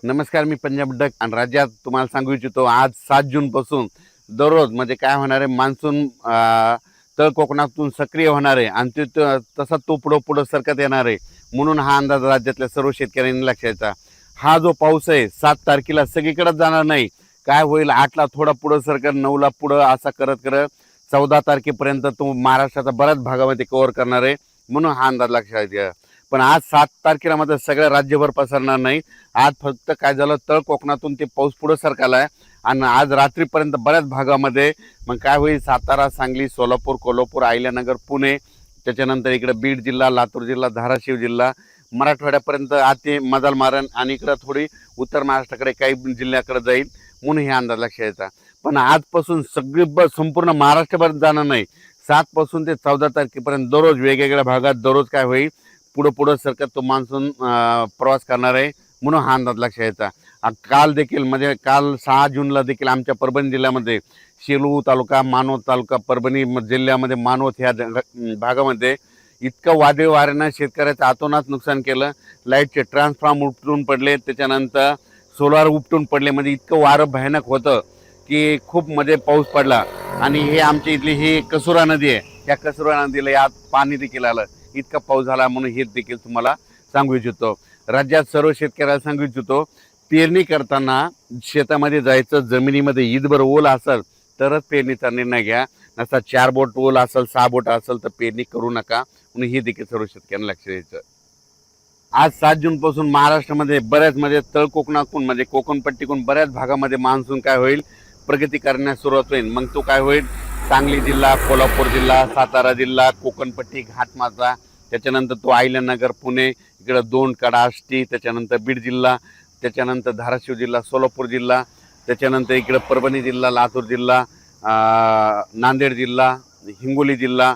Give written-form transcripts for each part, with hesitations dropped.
नमस्कार, मी पंजाब डक आणि राज्यात तुम्हाला सांगू इच्छितो आज 7 जून पासून दररोज म्हणजे काय होणार आहे, मान्सून तळ कोकणातून सक्रिय होणार आहे आणि तसा तो पुढं सरकत येणार आहे. म्हणून हा अंदाज राज्यातल्या सर्व शेतकऱ्यांनी लक्षात घ्यायचा. हा जो पाऊस आहे 7 तारखेला सगळीकडेच जाणार नाही. काय होईल, 8ला थोडा पुढं सरकत, 9ला पुढं, असा करत करत 14 तारखेपर्यंत तो महाराष्ट्राचा बऱ्याच भागामध्ये कव्हर करणार आहे. म्हणून हा अंदाज लक्षात घ्या. पण आज 7 तारखेला मात्र सगळ्या राज्यभर पसरणार नाही. आज फक्त काय झालं, तळ कोकणातून ते पाऊस पुढे सरकाला आहे आणि आज रात्रीपर्यंत बऱ्याच भागामध्ये मग काय होईल, सातारा, सांगली, सोलापूर, कोल्हापूर, अहिल्यानगर, पुणे, त्याच्यानंतर इकडे बीड जिल्हा, लातूर जिल्हा, धाराशिव जिल्हा, मराठवाड्यापर्यंत आते मदाल मारण आणि इकडं थोडी उत्तर महाराष्ट्राकडे काही जिल्ह्याकडे जाईल. म्हणून हे अंदाज लक्षात यायचा. पण आजपासून सगळी संपूर्ण महाराष्ट्रभर जाणार नाही. 7 पासून ते 14 तारखेपर्यंत दररोज वेगवेगळ्या भागात दररोज काय होईल, पुढं सरकत तो मान्सून प्रवास करणार आहे. म्हणून हा अंदाज लक्षात यायचा. काल देखील म्हणजे काल 6 जूनला देखील आमच्या परभणी जिल्ह्यामध्ये शेलू तालुका, मानवत तालुका, परभणी जिल्ह्यामध्ये मानवत ह्या भागामध्ये इतकं वादळी वाऱ्यानं शेतकऱ्याचं अतोनात नुकसान केलं. लाईटचे ट्रान्सफॉर्म उपटून पडले, त्याच्यानंतर सोलार उपटून पडले. म्हणजे इतकं वारं भयानक होतं की खूप मध्ये पाऊस पडला. आणि हे आमच्या इथली ही कसुरा नदी आहे, त्या कसुरा नदीला यात पाणी देखील आलं. इतका पाऊस झाला. म्हणून हे देखील तुम्हाला सांगू इच्छितो. राज्यात सर्व शेतकऱ्याला सांगू इच्छितो, पेरणी करताना शेतामध्ये जायचं, जमिनीमध्ये ईदभर ओल असेल तरच पेरणीचा निर्णय घ्या. नसता 4 बोट ओल असेल, 6 बोट असेल तर पेरणी करू नका. म्हणून हे देखील सर्व शेतकऱ्यांना लक्ष द्यायचं. आज 7 जून पासून महाराष्ट्रामध्ये बऱ्याच म्हणजे तळ कोकणातून म्हणजे कोकणपट्टीकडून बऱ्याच भागामध्ये मान्सून काय होईल, प्रगती करण्यास सुरुवात होईल. मग तो काय होईल, सांगली जिल्हा, कोल्हापूर जिल्हा, सातारा जिल्हा, कोकणपट्टी, घाटमाथा, त्याच्यानंतर तो अहिल्यानगर, पुणे, इकडं 2 कडा, आष्टी, त्याच्यानंतर बीड जिल्हा, त्याच्यानंतर धाराशिव जिल्हा, सोलापूर जिल्हा, त्याच्यानंतर इकडं परभणी जिल्हा, लातूर जिल्हा, नांदेड जिल्हा, हिंगोली जिल्हा,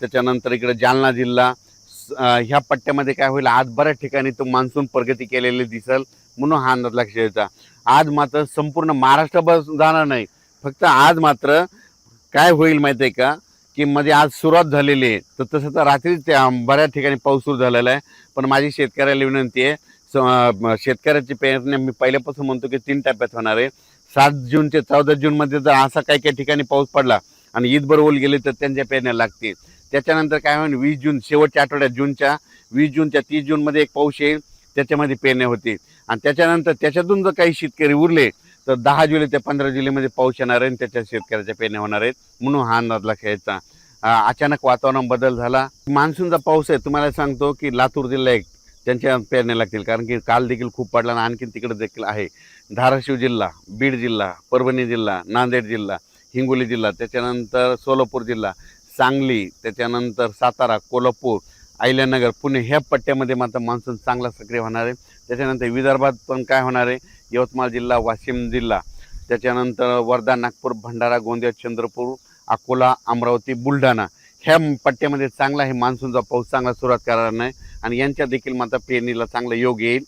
त्याच्यानंतर इकडं जालना जिल्हा, ह्या पट्ट्यामध्ये काय होईल, आज बऱ्याच ठिकाणी तो मान्सून प्रगती केलेली दिसेल. म्हणून हा अंदाज लक्षात द्यायचा. आज मात्र संपूर्ण महाराष्ट्रभर जाणार नाही. फक्त आज मात्र काय होईल माहिती आहे का, की मध्ये आज सुरुवात झालेली आहे. तर तसं तर रात्रीच बऱ्याच ठिकाणी पाऊस सुरू झालेला आहे. पण माझी शेतकऱ्याला विनंती आहे, शेतकऱ्याची पेरणी मी पहिल्यापासून म्हणतो की 3 टप्प्यात होणार आहे. 7 जून ते 14 जूनमध्ये जर असा काही ठिकाणी पाऊस पडला आणि ईदभर ओल गेले तर त्यांच्या पेरण्या लागतील. त्याच्यानंतर काय होईल, 20 जून शेवटच्या आठवड्यात, 20 जूनच्या 30 जूनमध्ये एक पाऊस येईल, त्याच्यामध्ये पेरण्या होतील. आणि त्याच्यानंतर त्याच्यातून जर काही शेतकरी उरले तर 10 जुलै ते 15 जुलैमध्ये पाऊस येणार आहे आणि त्याच्या शेतकऱ्याच्या पेरण्या होणार आहेत. म्हणून हा अंदाज लक्षात यायचा. अचानक वातावरण बदल झाला. मान्सूनचा पाऊस आहे, तुम्हाला सांगतो की लातूर जिल्हा एक त्यांच्या पेरण्या लागतील, कारण की काल देखील खूप पडला आणि आणखीन तिकडे देखील आहे. धाराशिव जिल्हा, बीड जिल्हा, परभणी जिल्हा, नांदेड जिल्हा, हिंगोली जिल्हा, त्याच्यानंतर सोलापूर जिल्हा, सांगली, त्याच्यानंतर सातारा, कोल्हापूर, अहिल्यानगर, पुणे ह्या पट्ट्यामध्ये मात्र मान्सून चांगला सक्रिय होणार आहे. त्याच्यानंतर विदर्भात पण काय होणार आहे, यवतमाळ जिल्हा, वाशिम जिल्हा, त्याच्यानंतर वर्धा, नागपूर, भंडारा, गोंदिया, चंद्रपूर, अकोला, अमरावती, बुलढाणा ह्या पट्ट्यामध्ये चांगला हे मान्सूनचा पाऊस चांगला सुरुवात करणार नाही. आणि यांच्या देखील मात्र पेरणीला चांगला योग येईल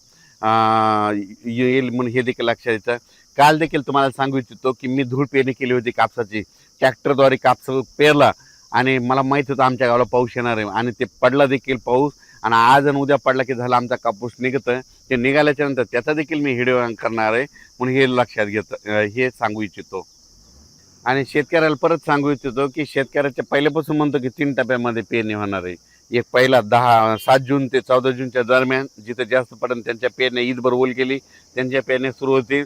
म्हणून हे देखील लक्षात येतं. काल देखील तुम्हाला सांगू इच्छितो की मी धूळ पेरणी केली होती कापसाची. ट्रॅक्टरद्वारे कापस पेरला आणि मला माहीत होतं आमच्या गावाला पाऊस येणार आहे आणि ते पडला देखील पाऊस. आणि आज आणि उद्या पडला की झाला आमचा कापूस निघतं. ते निघाल्याच्या नंतर त्याचा देखील मी व्हिडिओ करणार आहे. म्हणून हे लक्षात घेतं, हे सांगू इच्छितो. आणि शेतकऱ्याला परत सांगू इच्छितो की शेतकऱ्याच्या पहिल्यापासून म्हणतो की 3 टप्प्यामध्ये पेरणी होणार आहे. एक पहिला 7 जून ते 14 जूनच्या दरम्यान जिथे जास्त पडेल त्यांच्या पेरण्या ईदभर ओल गेली त्यांच्या पेरण्या सुरू होतील.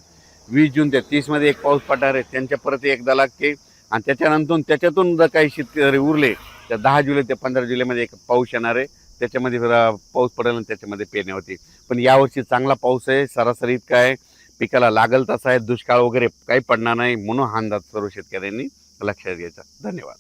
20 जून ते 30 मध्ये एक पाऊस पडणार आहे, त्यांच्या परत एकदा लागते. आणि त्याच्यातून जर काही शेतकरी उरले तर 10 जुलै ते 15 जुलैमध्ये एक पाऊस येणार आहे, त्याच्यामध्ये पाऊस पडेल आणि त्याच्यामध्ये पेरण्या होती. पण यावर्षी चांगला पाऊस आहे, सरासरी इतका आहे, पिकाला लागल तसा आहे, दुष्काळ वगैरे काही पडणार नाही. म्हणून हा अंदाज सर्व शेतकऱ्यांनी लक्षात घ्यायचा. धन्यवाद.